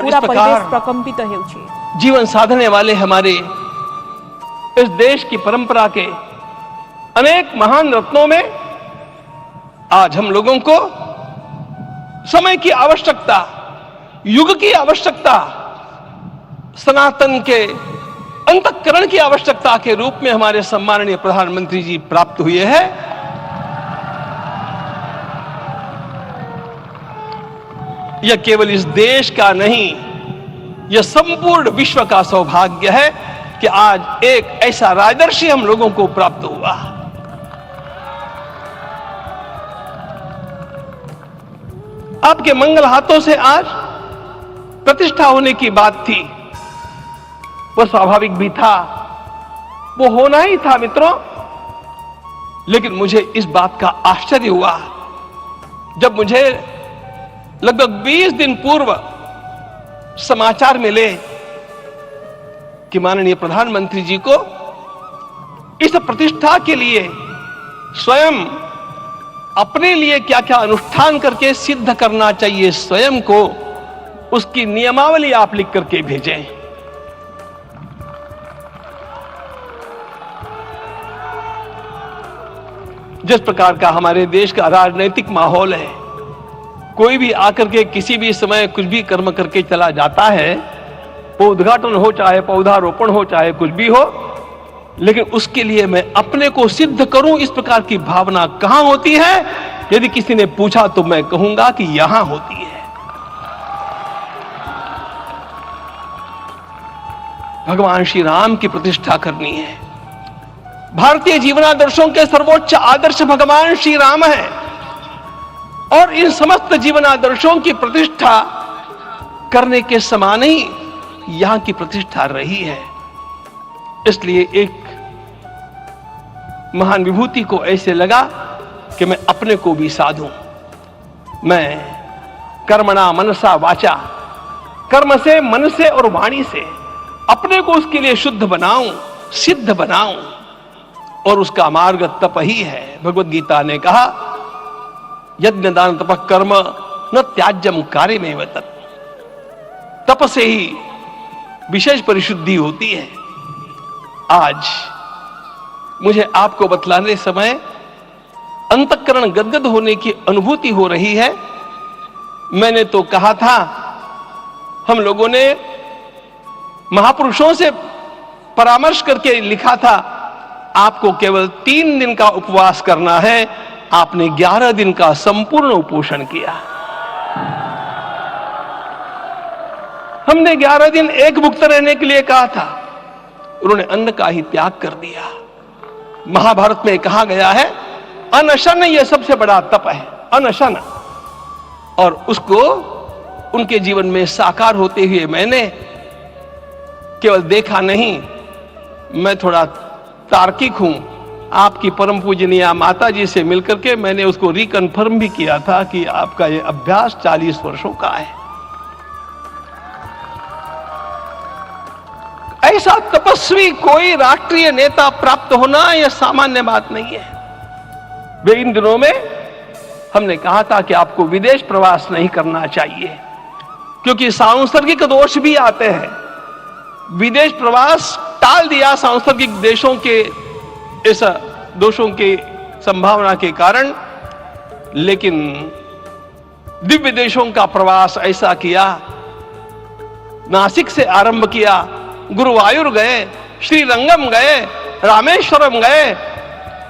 पूरा परिवेश प्रकंपित हेउछि। जीवन साधने वाले हमारे इस देश की परंपरा के अनेक महान रत्नों में आज हम लोगों को समय की आवश्यकता, युग की आवश्यकता, सनातन के अंतःकरण की आवश्यकता के रूप में हमारे सम्माननीय प्रधानमंत्री जी प्राप्त हुए हैं। यह केवल इस देश का नहीं, यह संपूर्ण विश्व का सौभाग्य है कि आज एक ऐसा राजदर्शी हम लोगों को प्राप्त हुआ। आपके मंगल हाथों से आज प्रतिष्ठा होने की बात थी, वह स्वाभाविक भी था, वो होना ही था मित्रों। लेकिन मुझे इस बात का आश्चर्य हुआ जब मुझे लगभग 20 दिन पूर्व समाचार मिले कि माननीय प्रधानमंत्री जी को इस प्रतिष्ठा के लिए स्वयं अपने लिए क्या क्या अनुष्ठान करके सिद्ध करना चाहिए, स्वयं को उसकी नियमावली आप लिख करके भेजें। जिस प्रकार का हमारे देश का राजनीतिक माहौल है, कोई भी आकर के किसी भी समय कुछ भी कर्म करके चला जाता है, वो उद्घाटन हो चाहे पौधारोपण हो चाहे कुछ भी हो, लेकिन उसके लिए मैं अपने को सिद्ध करूं, इस प्रकार की भावना कहां होती है? यदि किसी ने पूछा तो मैं कहूंगा कि यहां होती है। भगवान श्री राम की प्रतिष्ठा करनी है। भारतीय जीवनादर्शों के सर्वोच्च आदर्श भगवान श्री राम है और इन समस्त जीवनादर्शों की प्रतिष्ठा करने के समान ही यहां की प्रतिष्ठा रही है। इसलिए एक महान विभूति को ऐसे लगा कि मैं अपने को भी साधूं। मैं कर्मणा मनसा वाचा, कर्म से, मन से और वाणी से अपने को उसके लिए शुद्ध बनाऊं, सिद्ध बनाऊं, और उसका मार्ग तप ही है। भगवत गीता ने कहा, यज्ञ दान तप कर्म न त्याज्यम कार्य में तत्। तप से ही विशेष परिशुद्धि होती है। आज मुझे आपको बतलाने समय अंतःकरण गदगद होने की अनुभूति हो रही है। मैंने तो कहा था, हम लोगों ने महापुरुषों से परामर्श करके लिखा था, आपको केवल 3 दिन का उपवास करना है। आपने 11 दिन का संपूर्ण उपोषण किया। हमने 11 दिन एक मुक्त रहने के लिए कहा था, उन्होंने अन्न का ही त्याग कर दिया। महाभारत में कहा गया है, अनशन यह सबसे बड़ा तप है, अनशन। और उसको उनके जीवन में साकार होते हुए मैंने केवल देखा नहीं, मैं थोड़ा तार्किक हूं। आपकी परम पूजनीय माता जी से मिलकर के मैंने उसको रिकन्फर्म भी किया था कि आपका यह अभ्यास 40 वर्षों का है। ऐसा तपस्वी कोई राष्ट्रीय नेता प्राप्त होना यह सामान्य बात नहीं है। वे इन दिनों में हमने कहा था कि आपको विदेश प्रवास नहीं करना चाहिए, क्योंकि सांसर्गिक दोष भी आते हैं। विदेश प्रवास टाल दिया सांसर्गिक देशों के इस दोषों के संभावना के कारण, लेकिन दिव्य देशों का प्रवास ऐसा किया। नासिक से आरंभ किया, गुरुवायूर गए, श्रीरंगम गए, रामेश्वरम गए।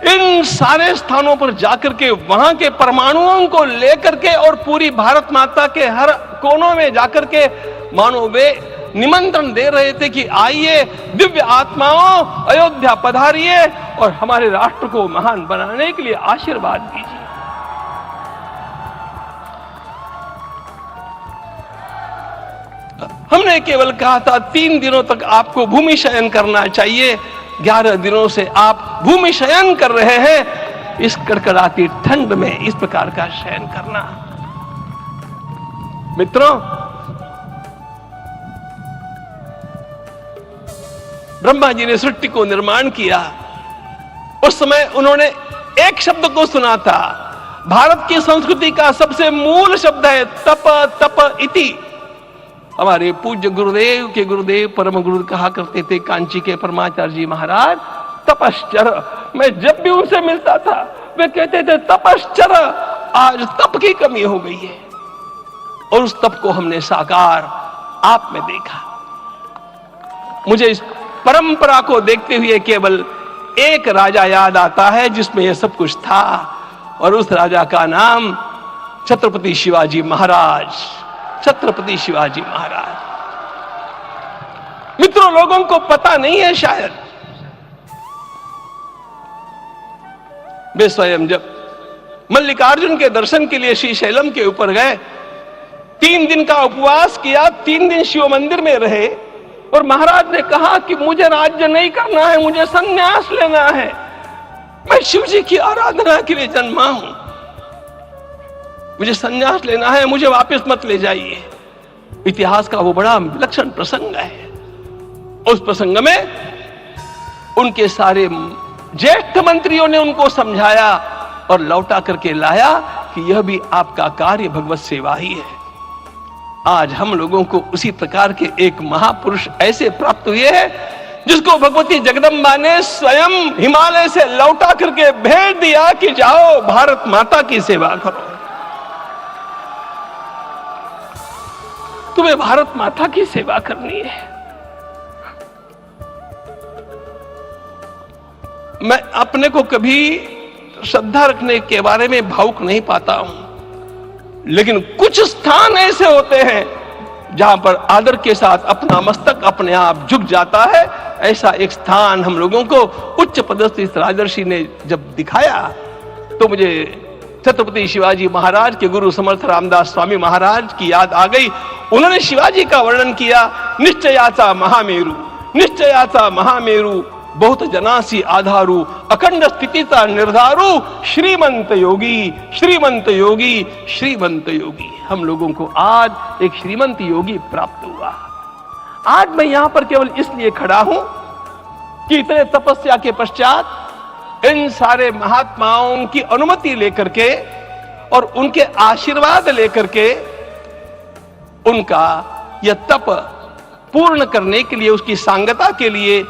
इन सारे स्थानों पर जाकर के वहां के परमाणुओं को लेकर के और पूरी भारत माता के हर कोनों में जाकर के मानो वे निमंत्रण दे रहे थे कि आइए दिव्य आत्माओं, अयोध्या पधारिए और हमारे राष्ट्र को महान बनाने के लिए आशीर्वाद दीजिए। हमने केवल कहा था 3 दिनों तक आपको भूमि शयन करना चाहिए। 11 दिनों से आप भूमि शयन कर रहे हैं। इस कड़कड़ाती ठंड में इस प्रकार का शयन करना, मित्रों, ब्रह्मा जी ने सृष्टि को निर्माण किया। उस समय उन्होंने एक शब्द को सुना था। भारत की संस्कृति का सबसे मूल शब्द है तप तप इति। हमारे पूज्य गुरुदेव के गुरुदेव परम गुरु कहा करते थे, कांची के परमाचार्य जी महाराज, तपश्चर। मैं जब भी उनसे मिलता था वे कहते थे तपश्चर, आज तप की कमी हो गई है। और उस तप को हमने साकार आप में देखा। मुझे इस परंपरा को देखते हुए केवल एक राजा याद आता है जिसमें यह सब कुछ था, और उस राजा का नाम छत्रपति शिवाजी महाराज। छत्रपति शिवाजी महाराज। मित्रों, लोगों को पता नहीं है शायद, वे स्वयं जब मल्लिकार्जुन के दर्शन के लिए श्रीशैलम के ऊपर गए, 3 दिन का उपवास किया, 3 दिन शिव मंदिर में रहे, और महाराज ने कहा कि मुझे राज्य नहीं करना है, मुझे संन्यास लेना है, मैं शिव जी की आराधना के लिए जन्मा हूं, मुझे संन्यास लेना है, मुझे वापस मत ले जाइए। इतिहास का वो बड़ा विलक्षण प्रसंग है। उस प्रसंग में उनके सारे ज्येष्ठ मंत्रियों ने उनको समझाया और लौटा करके लाया कि यह भी आपका कार्य भगवत सेवा ही है। आज हम लोगों को उसी प्रकार के एक महापुरुष ऐसे प्राप्त हुए हैं जिसको भगवती जगदम्बा ने स्वयं हिमालय से लौटा करके भेज दिया कि जाओ भारत माता की सेवा करो। तुम्हें भारत माता की सेवा करनी है। मैं अपने को कभी श्रद्धा रखने के बारे में भावुक नहीं पाता हूं, लेकिन कुछ स्थान ऐसे होते हैं जहां पर आदर के साथ अपना मस्तक अपने आप झुक जाता है। ऐसा एक स्थान हम लोगों को उच्च पदस्थ इस राजर्षि ने जब दिखाया तो मुझे छत्रपति शिवाजी महाराज के गुरु समर्थ रामदास स्वामी महाराज की याद आ गई। उन्होंने शिवाजी का वर्णन किया, निश्चयाचा महामेरु, निश्चयाचा महामेरु, बहुत जनासी आधारू, अखंड स्थितिता निर्धारू, श्रीमंत योगी, श्रीमंत योगी, श्रीमंत योगी। हम लोगों को आज एक श्रीमंत योगी प्राप्त हुआ। आज मैं यहां पर केवल इसलिए खड़ा हूं कि इतने तपस्या के पश्चात इन सारे महात्माओं की अनुमति लेकर के और उनके आशीर्वाद लेकर के उनका यह तप पूर्ण करने के लिए, उसकी सांगता के लिए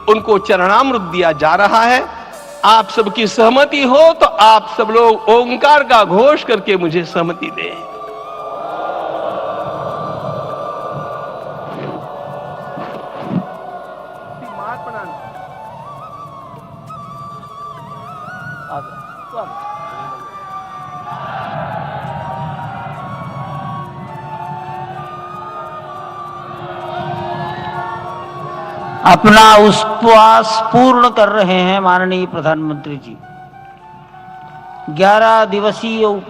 उनको चरणामृत दिया जा रहा है। आप सबकी सहमति हो तो आप सब लोग ओंकार का घोष करके मुझे सहमति दें। अपना उपवास पूर्ण कर रहे हैं माननीय प्रधानमंत्री जी। 11 दिवसीय उपवास